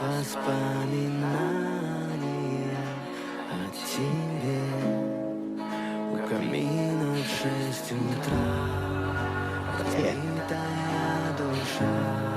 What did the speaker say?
воспоминания о тебе. У камина в 6 утра разбитая душа.